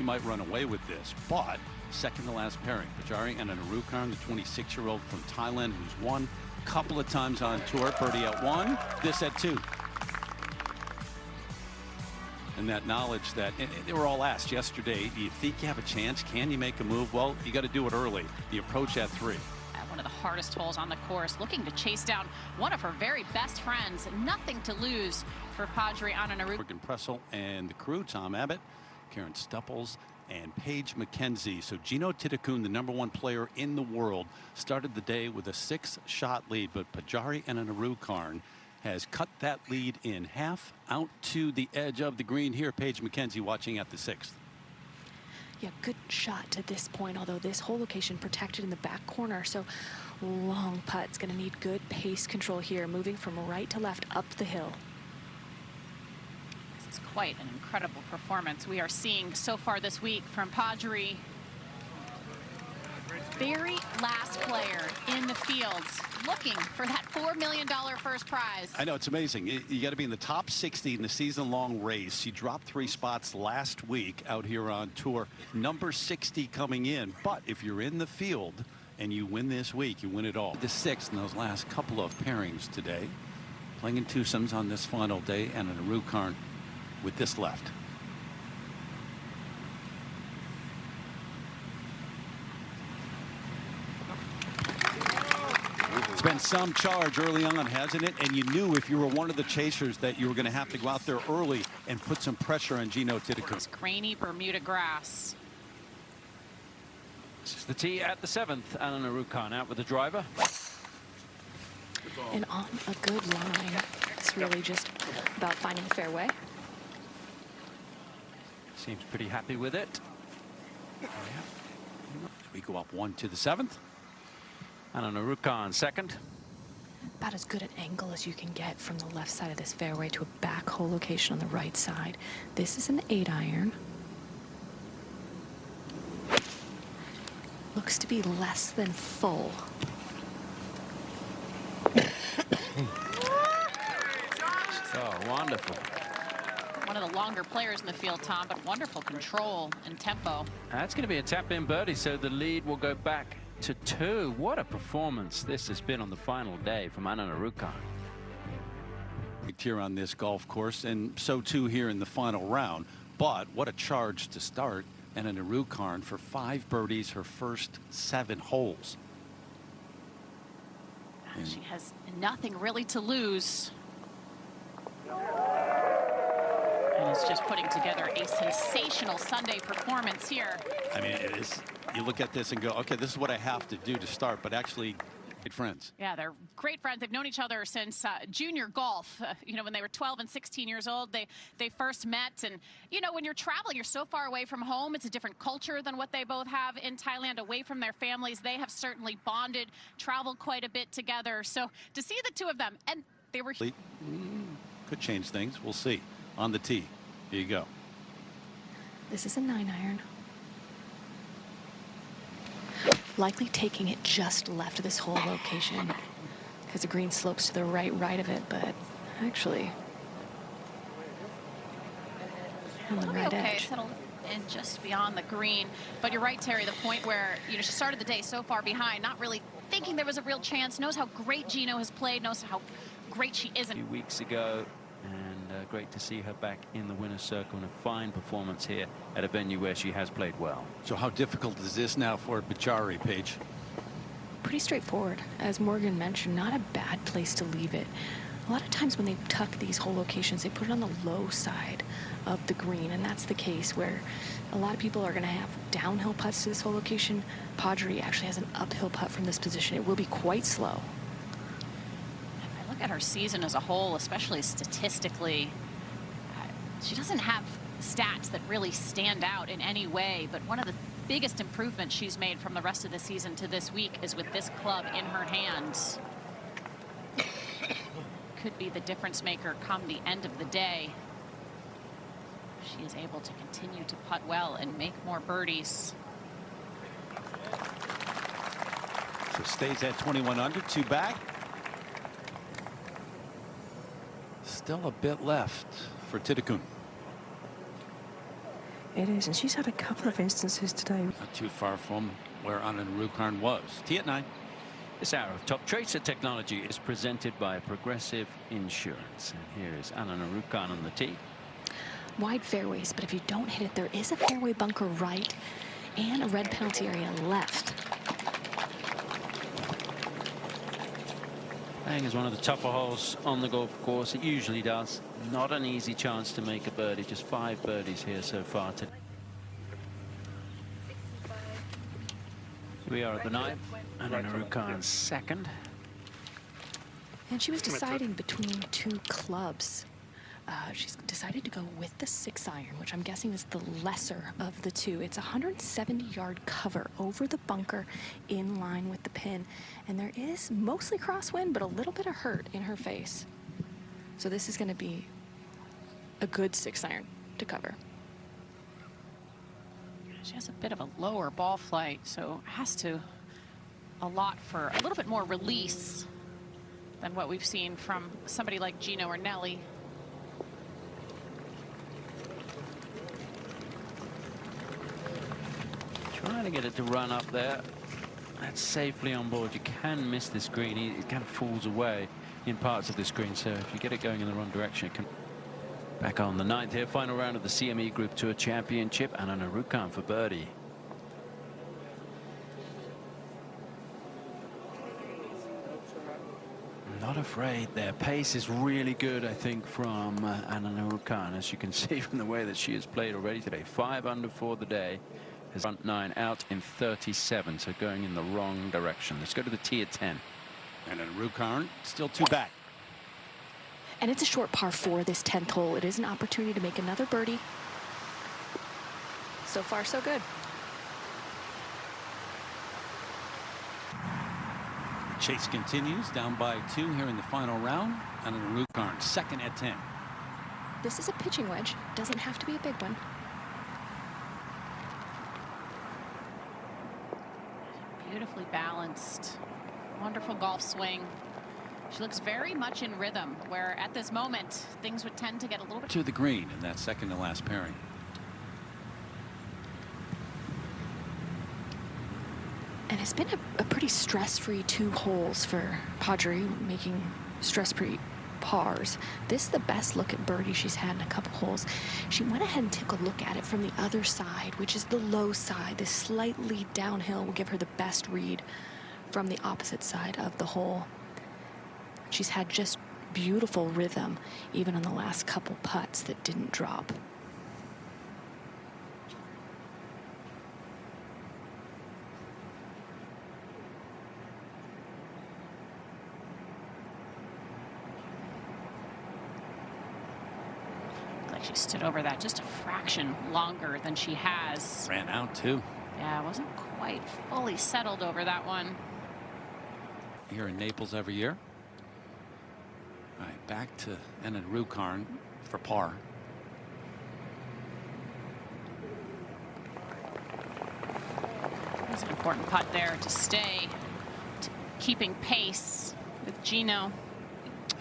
she might run away with this, but second to last pairing, Pajaree Anannarukarn, the 26-year-old from Thailand, who's won a couple of times on tour. Birdie at 1, this at 2. And that knowledge that, and they were all asked yesterday, do you think you have a chance? Can you make a move? Well, you got to do it early. The approach at 3. At one of the hardest holes on the course, looking to chase down one of her very best friends. Nothing to lose for Pajaree Anannarukarn. Pressel and the crew, Tom Abbott, Karen Stupples, and Paige McKenzie. So Gino Titicun, the #1 player in the world, started the day with a 6-shot lead, but Pajaree Anannarukarn has cut that lead in half out to the edge of the green here. Paige McKenzie watching at the 6th. Yeah, good shot to this point, although this whole location protected in the back corner, so long putt's going to need good pace control here, moving from right to left up the hill. This is quite an incredible performance we are seeing so far this week from Pajaree. Very last player in the fields, looking for that $4 million first prize. I know, it's amazing. You got to be in the top 60 in the season-long race. She dropped 3 spots last week out here on tour. Number 60 coming in. But if you're in the field and you win this week, you win it all. The 6th in those last couple of pairings today. Playing in twosomes on this final day, and Anannarukarn with this left. It's been some charge early on, hasn't it? And you knew if you were one of the chasers that you were going to have to go out there early and put some pressure on Gino Titicun. It's grainy Bermuda grass. This is the tee at the 7th. Anannarukarn out with the driver. And on a good line. It's really just about finding the fairway. Seems pretty happy with it. We go up 1 to the 7th. Anannarukarn second. About as good an angle as you can get from the left side of this fairway to a back hole location on the right side. This is an 8-iron. Looks to be less than full. Oh, wonderful. One of the longer players in the field, Tom, but wonderful control and tempo. That's going to be a tap-in birdie, so the lead will go back to 2. What a performance this has been on the final day from Anannarukarn. Here on this golf course, and so too here in the final round. But what a charge to start. Anannarukarn for 5 birdies, her first 7 holes. She has nothing really to lose. And is just putting together a sensational Sunday performance here. I mean, it is. You look at this and go, okay, this is what I have to do to start, but actually great friends. Yeah, they're great friends. They've known each other since junior golf. You know, when they were 12 and 16 years old, they first met. And, you know, when you're traveling, you're so far away from home. It's a different culture than what they both have in Thailand, away from their families. They have certainly bonded, traveled quite a bit together. So to see the two of them, and they were... Could change things. We'll see. On the tee. Here you go. This is a 9-iron. Likely taking it just left of this whole location because the green slopes to the right of it, but actually on the right okay, edge. Settled in just beyond the green. But you're right, Terry, the point where, you know, she started the day so far behind, not really thinking there was a real chance, knows how great Gino has played, knows how great she is. A few weeks ago, and great to see her back in the winner's circle and a fine performance here at a venue where she has played well. So how difficult is this now for Pajaree, Paige? Pretty straightforward. As Morgan mentioned, not a bad place to leave it. A lot of times when they tuck these hole locations, they put it on the low side of the green, and that's the case where a lot of people are going to have downhill putts to this hole location. Pajaree actually has an uphill putt from this position. It will be quite slow. At her season as a whole, especially statistically, she doesn't have stats that really stand out in any way, but one of the biggest improvements she's made from the rest of the season to this week is with this club in her hands. Could be the difference maker come the end of the day. She is able to continue to putt well and make more birdies. So stays at 21 under, 2 back. Still a bit left for Titicun. It is, and she's had a couple of instances today. Not too far from where Anannarukarn was. Tee at 9. This hour of Top Tracer Technology is presented by Progressive Insurance. And here is Anannarukarn on the tee. Wide fairways, but if you don't hit it, there is a fairway bunker right and a red penalty area left. Playing is one of the tougher holes on the golf course. It usually does. Not an easy chance to make a birdie. Just 5 birdies here so far today. We are at the 9th. Anannarukarn's second. And she was deciding between 2 clubs. She's decided to go with the 6-iron, which I'm guessing is the lesser of the 2. It's a 170-yard cover over the bunker in line with the pin. And there is mostly crosswind, but a little bit of hurt in her face. So this is going to be a good 6-iron to cover. She has a bit of a lower ball flight, so has to allot for a little bit more release than what we've seen from somebody like Gino or Nelly. Trying to get it to run up there. That's safely on board. You can miss this green. It kind of falls away in parts of this green, so if you get it going in the wrong direction, it can. Back on the 9th here, final round of the CME Group Tour Championship. Anannarukarn for birdie. Not afraid. Their pace is really good, I think, from Anannarukarn, as you can see from the way that she has played already today. 5 under for the day. His front 9 out in 37, so going in the wrong direction. Let's go to the tee at 10. Anannarukarn still 2 back. And it's a short par 4, this 10th hole. It is an opportunity to make another birdie. So far, so good. Chase continues, down by 2 here in the final round. Anannarukarn second at 10. This is a pitching wedge. Doesn't have to be a big one. Beautifully balanced, wonderful golf swing. She looks very much in rhythm, where at this moment things would tend to get a little bit To the green in that second to last pairing. And it's been a pretty stress-free 2 holes for Pajaree, making stress-free pars. This is the best look at birdie she's had in a couple holes. She went ahead and took a look at it from the other side, which is the low side. This slightly downhill will give her the best read from the opposite side of the hole. She's had just beautiful rhythm, even on the last couple putts that didn't drop. like she stood over that just a fraction longer than she has. Ran out too. Yeah, wasn't quite fully settled over that one. Here in Naples every year. All right, back to Anannarukarn for par. That's an important putt there to stay keeping pace with Gino.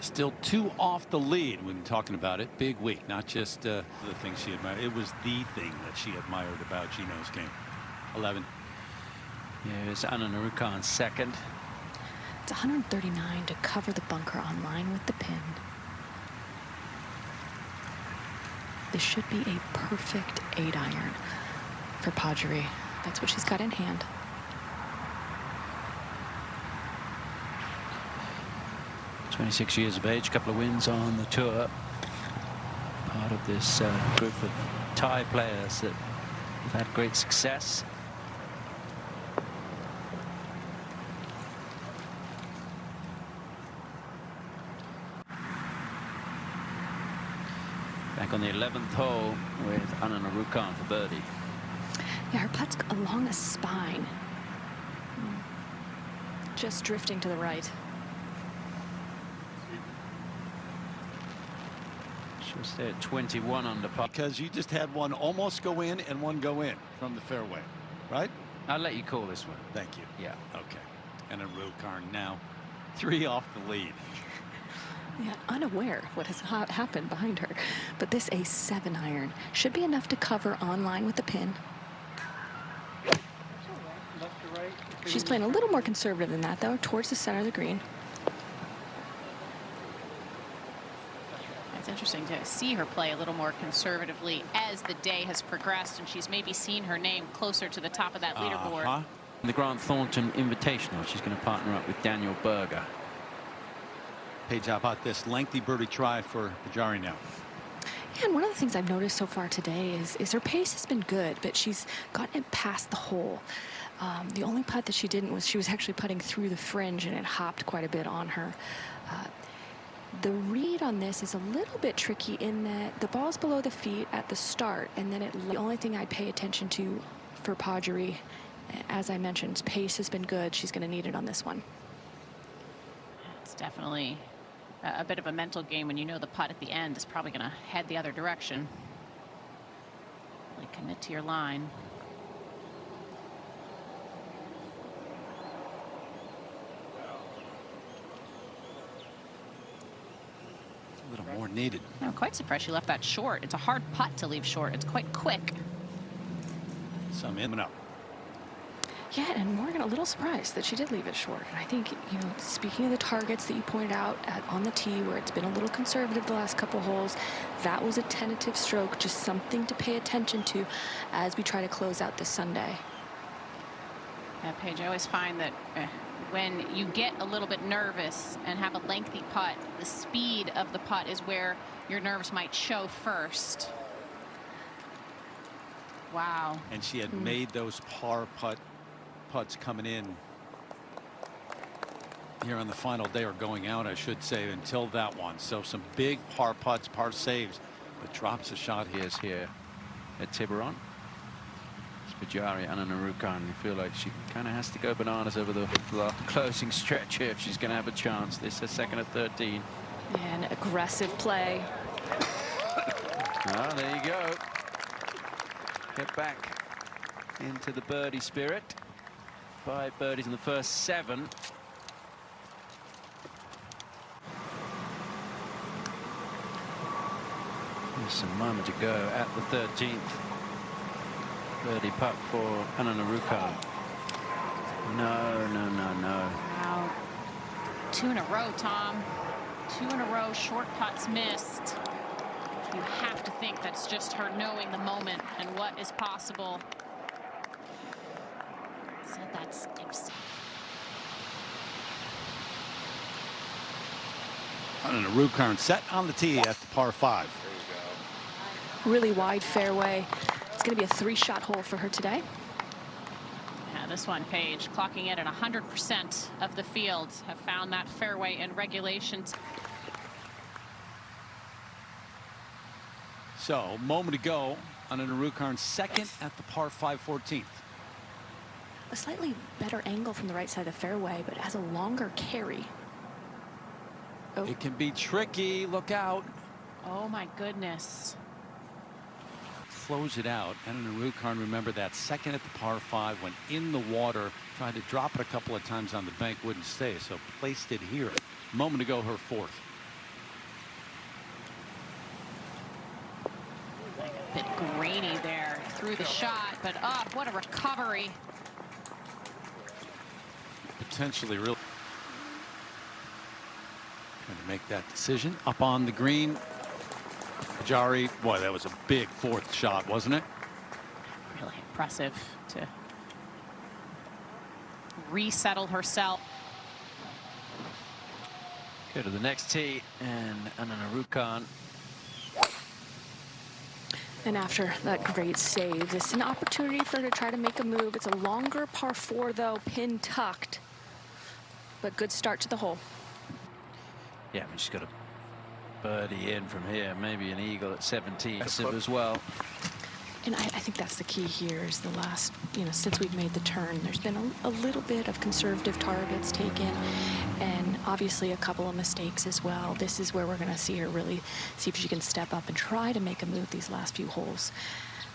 Still 2 off the lead. We've been talking about it. Big week, not just the thing she admired. It was the thing that she admired about Gino's game. 11. Here's Anannarukarn second. It's 139 to cover the bunker on line with the pin. This should be a perfect 8-iron for Pajaree. That's what she's got in hand. .26 years of age, couple of wins on the tour. Part of this group of Thai players that have had great success. Back on the 11th hole with Anannarukarn for birdie. Yeah, her putt's along a spine. Just drifting to the right. She'll stay at 21 under par. Because you just had one almost go in and one go in from the fairway, right? I'll let you call this one. Thank you. Yeah. Okay. Anannarukarn now 3 off the lead. Yeah, unaware of what has happened behind her. But this A7 iron should be enough to cover on line with the pin. She's playing a little more conservative than that, though, towards the center of the green. It's interesting to see her play a little more conservatively as the day has progressed, and she's maybe seen her name closer to the top of that leaderboard. In the Grant Thornton Invitational, she's going to partner up with Daniel Berger. Paige, how about this lengthy birdie try for Pajaree now? Yeah, and one of the things I've noticed so far today is her pace has been good, but she's gotten it past the hole. The only putt that she didn't was she was actually putting through the fringe, and it hopped quite a bit on her. The read on this is a little bit tricky in that the ball's below the feet at the start, and then the only thing I pay attention to for Pajaree, as I mentioned, pace has been good. She's going to need it on this one. It's definitely a bit of a mental game when you know the putt at the end is probably going to head the other direction. Really commit to your line. A little more needed. I'm quite surprised she left that short. It's a hard putt to leave short. It's quite quick. Some in and up. Yeah, and Morgan a little surprised that she did leave it short. And I think, you know, speaking of the targets that you pointed out on the tee, where it's been a little conservative the last couple holes, that was a tentative stroke, just something to pay attention to as we try to close out this Sunday. Yeah, Paige, I always find that when you get a little bit nervous and have a lengthy putt, the speed of the putt is where your nerves might show first. Wow. And she had made those par putts coming in here on the final day, or going out, I should say, until that one. So some big par putts, par saves, but drops a shot here At Tiburon. Pajaree Anannarukarn, you feel like she kind of has to go bananas over the closing stretch here if she's going to have a chance. This is her second at 13. And aggressive play. Oh, there you go. Get back into the birdie spirit. 5 birdies in the first 7. There's a moment to go at the 13th. Birdie putt for Anannarukarn. No. Wow. 2 in a row, Tom. 2 in a row, short putts missed. You have to think that's just her knowing the moment and what is possible. So that's Anannarukarn set on the tee at the par 5. Really wide fairway. It's going to be a 3-shot hole for her today. Yeah, this one, Paige, clocking in at 100% of the field have found that fairway in regulation. So a moment ago, Anannarukarn second at the par 5 14th. A slightly better angle from the right side of the fairway, but has a longer carry. Oh. It can be tricky. Look out. Oh my goodness. Close it out. Anannarukarn, remember that second at the par 5, went in the water, tried to drop it a couple of times on the bank, wouldn't stay, so placed it here. A moment ago, her 4th. A bit grainy there through the shot, but what a recovery. Potentially real. Trying to make that decision up on the green. Pajaree, boy, that was a big 4th shot, wasn't it? Really impressive to resettle herself. Go to the next tee, and Anannarukarn. And after that great save, this is an opportunity for her to try to make a move. It's a longer par 4, though, pin tucked. But good start to the hole. Yeah, I mean, she's got a birdie in from here, maybe an eagle at 17 as well. And I think that's the key here is the last, since we've made the turn, there's been a little bit of conservative targets taken and obviously a couple of mistakes as well. This is where we're going to see her really see if she can step up and try to make a move these last few holes.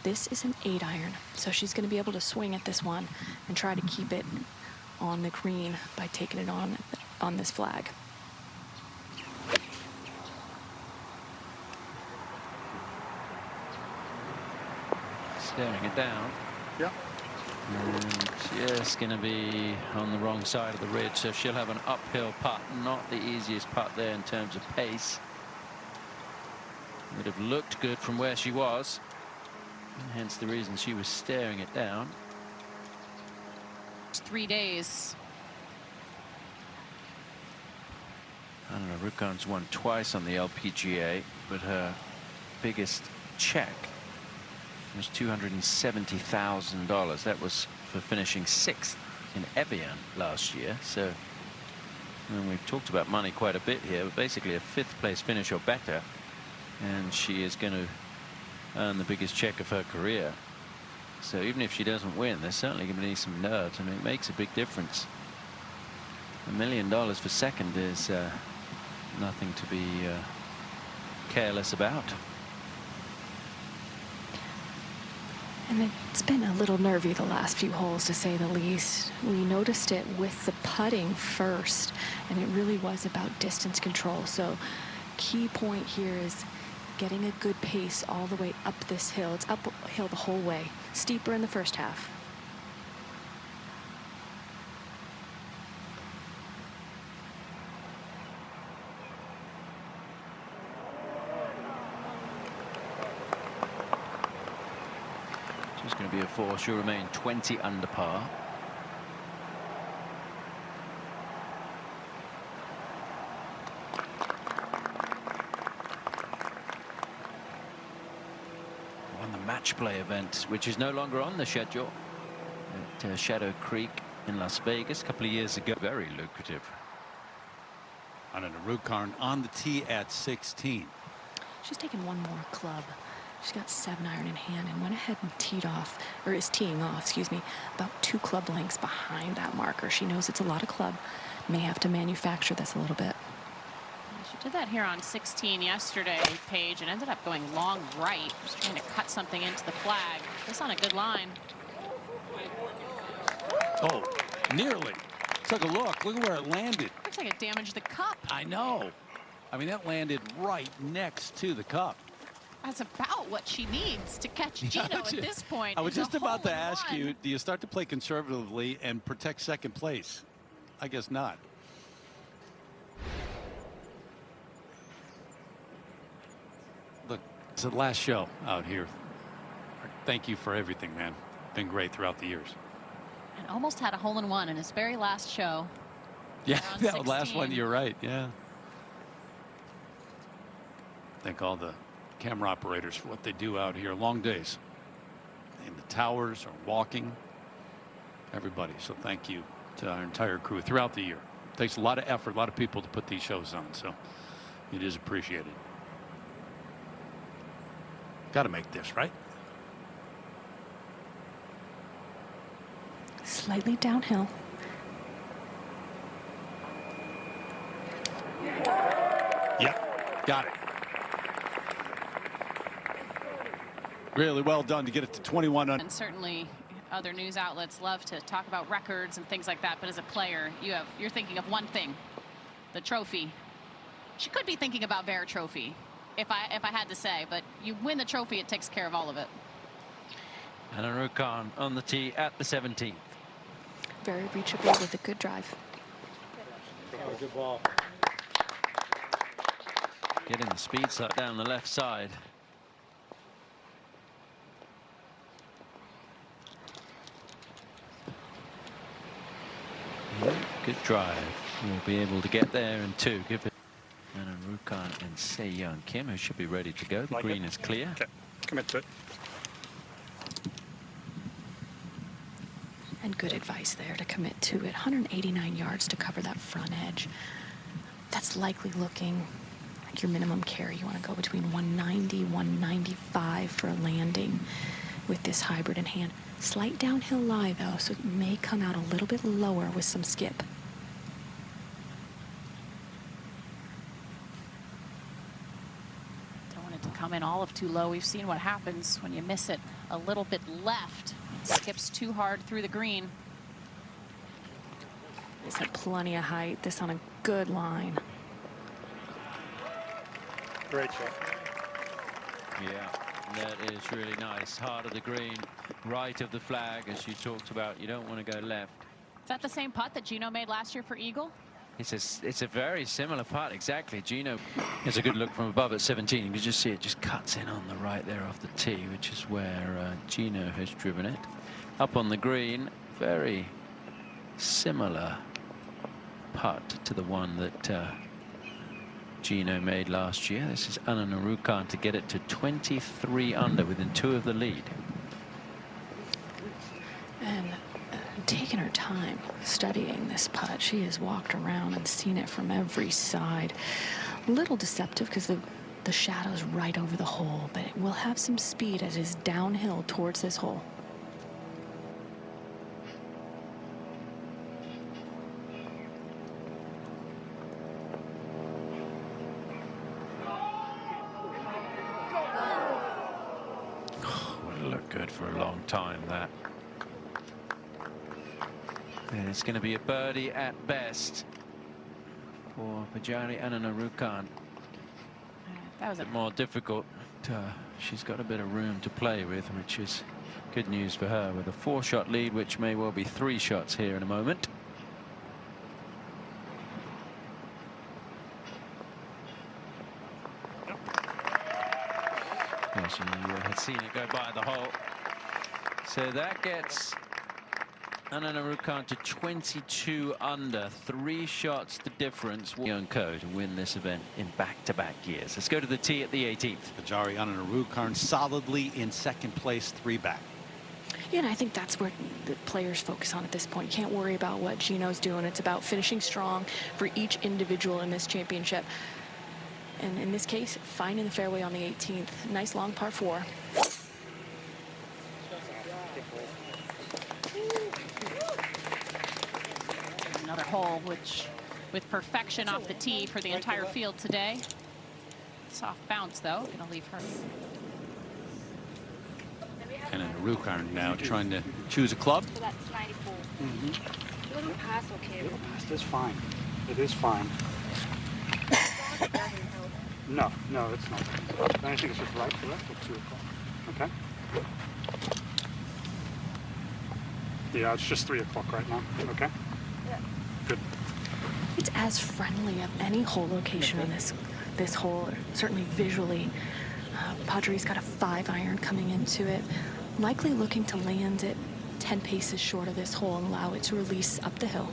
This is an 8-iron, so she's going to be able to swing at this one and try to keep it on the green by taking it on this flag. staring it down. Yeah. And just going to be on the wrong side of the ridge, so she'll have an uphill putt. Not the easiest putt there in terms of pace. Would have looked good from where she was, and hence the reason she was staring it down. It's 3 days. Anannarukarn's won twice on the LPGA, but her biggest check was $270,000. That was for finishing 6th in Evian last year. So, and we've talked about money quite a bit here, but basically a 5th place finish or better, and she is going to earn the biggest check of her career. So even if she doesn't win, there's certainly going to be some nerves. I mean, it makes a big difference. $1 million for second is nothing to be careless about. And it's been a little nervy the last few holes, to say the least. We noticed it with the putting first, and it really was about distance control. So key point here is getting a good pace all the way up this hill. It's uphill the whole way, steeper in the first half. She's going to be a 4. She'll remain 20 under par. Won the match play event, which is no longer on the schedule, at Shadow Creek in Las Vegas a couple of years ago. Very lucrative. Anannarukarn on the tee at 16. She's taken one more club. She's got 7-iron in hand and went ahead and teed off, or is teeing off, excuse me, about 2 club lengths behind that marker. She knows it's a lot of club. May have to manufacture this a little bit. She did that here on 16 yesterday, Paige, and ended up going long right. Just trying to cut something into the flag. This on a good line. Oh, nearly. Took a look. Look at where it landed. Looks like it damaged the cup. I know. I mean, that landed right next to the cup. That's about what she needs to catch Gino at this point. I was It's a just about to hole-in-one. ask you, do you start to play conservatively and protect second place? I guess not. Look, it's the last show out here. Thank you for everything, man. Been great throughout the years. And almost had a hole-in-one in his very last show. Yeah, Around that last 16. one, you're right. Yeah. Thank all the camera operators for what they do out here. Long days in the towers or walking. Everybody. So thank you to our entire crew throughout the year. It takes a lot of effort, a lot of people to put these shows on. So it is appreciated. Got to make this, right? Slightly downhill. Yep. Got it. Really well done to get it to 21 under. And certainly other news outlets love to talk about records and things like that, but as a player, you're thinking of one thing, the trophy. She could be thinking about their trophy, if I had to say, but you win the trophy, it takes care of all of it. Anannarukarn on the tee at the 17th. Very reachable with a good drive. Good ball. Getting the speed slot down the left side. Good drive. We'll be able to get there in 2. Give it Anannarukarn and Se-Yeon Kim, who should be ready to go. The green is clear. Okay, commit to it. And good advice there to commit to it. 189 yards to cover that front edge. That's likely looking like your minimum carry. You want to go between 190, 195 for a landing with this hybrid in hand. Slight downhill lie, though, so it may come out a little bit lower with some skip. Don't want it to come in all of too low. We've seen what happens when you miss it a little bit left. Skips too hard through the green. It's had plenty of height. This on a good line. Great shot. Yeah. That is really nice. Heart of the green, right of the flag, as you talked about. You don't want to go left. Is that the same putt that Gino made last year for Eagle? It's a very similar putt, exactly. Gino, it's a good look from above at 17. You can just see it just cuts in on the right there off the tee, which is where Gino has driven it. Up on the green, very similar putt to the one that Gino made last year. This is Anannarukarn to get it to 23 under within 2 of the lead. And taking her time studying this putt. She has walked around and seen it from every side. A little deceptive because the shadow's right over the hole, but it will have some speed as it is downhill towards this hole. Would look good for a long time, that. And it's going to be a birdie at best for Pajaree Anannarukarn. That was A bit more difficult. She's got a bit of room to play with, which is good news for her, with a 4-shot lead, which may well be 3 shots here in a moment. Yes, you had seen it go by the hole. So that gets Anannarukarn to 22 under, 3 shots the difference. Young Co to win this event in back-to-back years. Let's go to the tee at the 18th. Pajaree Anannarukarn solidly in second place, 3 back. Yeah, and I think that's where the players focus on at this point. You can't worry about what Gino's doing. It's about finishing strong for each individual in this championship. And in this case, finding the fairway on the 18th. Nice long par 4. another hole, which with perfection off the tee for the entire field today. Soft bounce, though, going to leave her. Anannarukarn now trying to choose a club. So that's 94. Little pass, okay. Little pass, that's fine. It is fine. No, no, it's not. I think it's just right to left at 2 o'clock. Okay? Yeah, it's just 3 o'clock right now. Okay? Yeah. Good. It's as friendly of any hole location in this hole, certainly visually. Pajaree's got a 5-iron coming into it, likely looking to land it 10 paces short of this hole and allow it to release up the hill.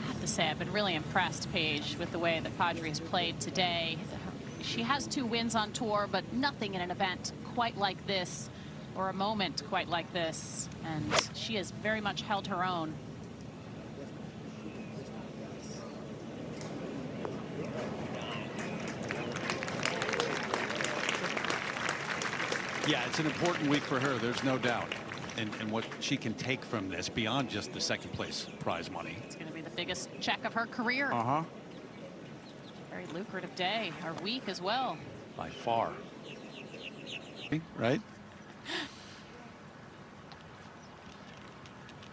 I have to say, I've been really impressed, Paige, with the way that Pajaree's played today. She has 2 wins on tour, but nothing in an event quite like this, or a moment quite like this, and she has very much held her own. Yeah, it's an important week for her, there's no doubt. And what she can take from this beyond just the second place prize money. It's going to be the biggest check of her career. Very lucrative day, or week as well. By far. Right?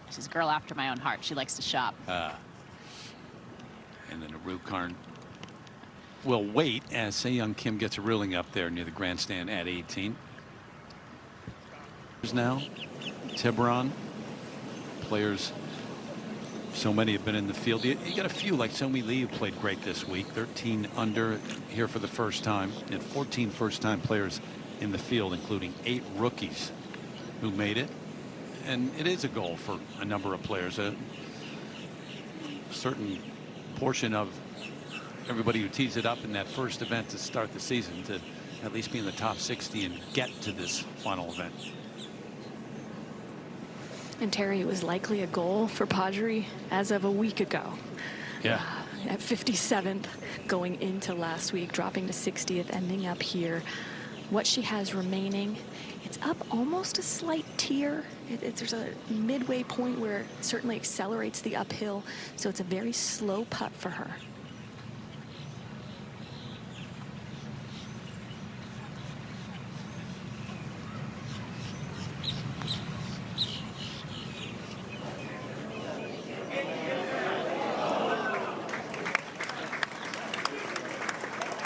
She's a girl after my own heart. She likes to shop. And then Anannarukarn will wait as Se-Young Kim gets a ruling up there near the grandstand at 18. Now, Tiburon. Players, so many have been in the field. You got a few like Somi Lee who played great this week. 13 under here for the first time, and 14 first-time players in the field, including 8 rookies who made it. And it is a goal for a number of players. A certain portion of everybody who tees it up in that first event to start the season to at least be in the top 60 and get to this final event. And Terry, it was likely a goal for Pajaree as of a week ago. Yeah. At 57th going into last week, dropping to 60th, ending up here. What she has remaining, it's up almost a slight tier. There's a midway point where it certainly accelerates the uphill, so it's a very slow putt for her.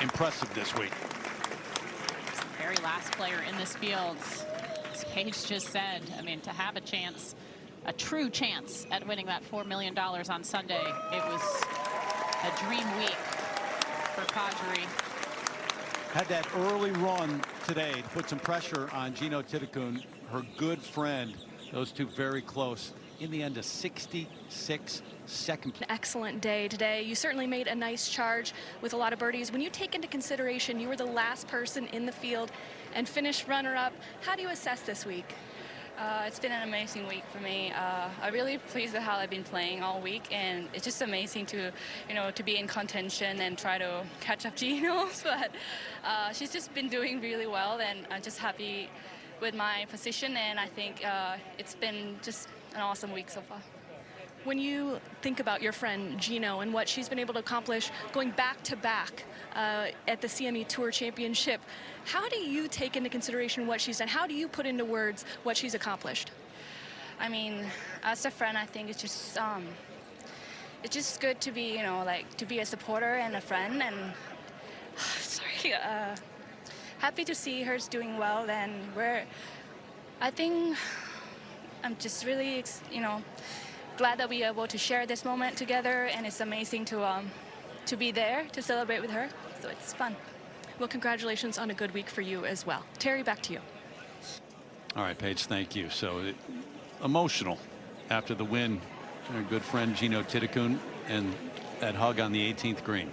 Impressive this week. It's the very last player in this field. As Paige just said, I mean, to have a chance, a true chance at winning that $4 million on Sunday, it was a dream week for Pajaree. Had that early run today to put some pressure on Gino Titicun, her good friend. Those two very close. In the end, a 66-second. An excellent day today. You certainly made a nice charge with a lot of birdies. When you take into consideration you were the last person in the field and finished runner-up, how do you assess this week? It's been an amazing week for me. I'm really pleased with how I've been playing all week, and it's just amazing to, to be in contention and try to catch up Gino. But she's just been doing really well, and I'm just happy with my position, and I think it's been just an awesome week so far. When you think about your friend Gino and what she's been able to accomplish going back-to-back at the CME Tour Championship, how do you take into consideration what she's done? How do you put into words what she's accomplished? I mean, as a friend, I think it's just good to be, to be a supporter and a friend, and happy to see her doing well. And I think I'm just really, glad that we are able to share this moment together, and it's amazing to be there to celebrate with her. So it's fun. Well, congratulations on a good week for you as well. Terry, back to you. All right, Paige, thank you. So emotional after the win. Our good friend Gino Titicun and that hug on the 18th green.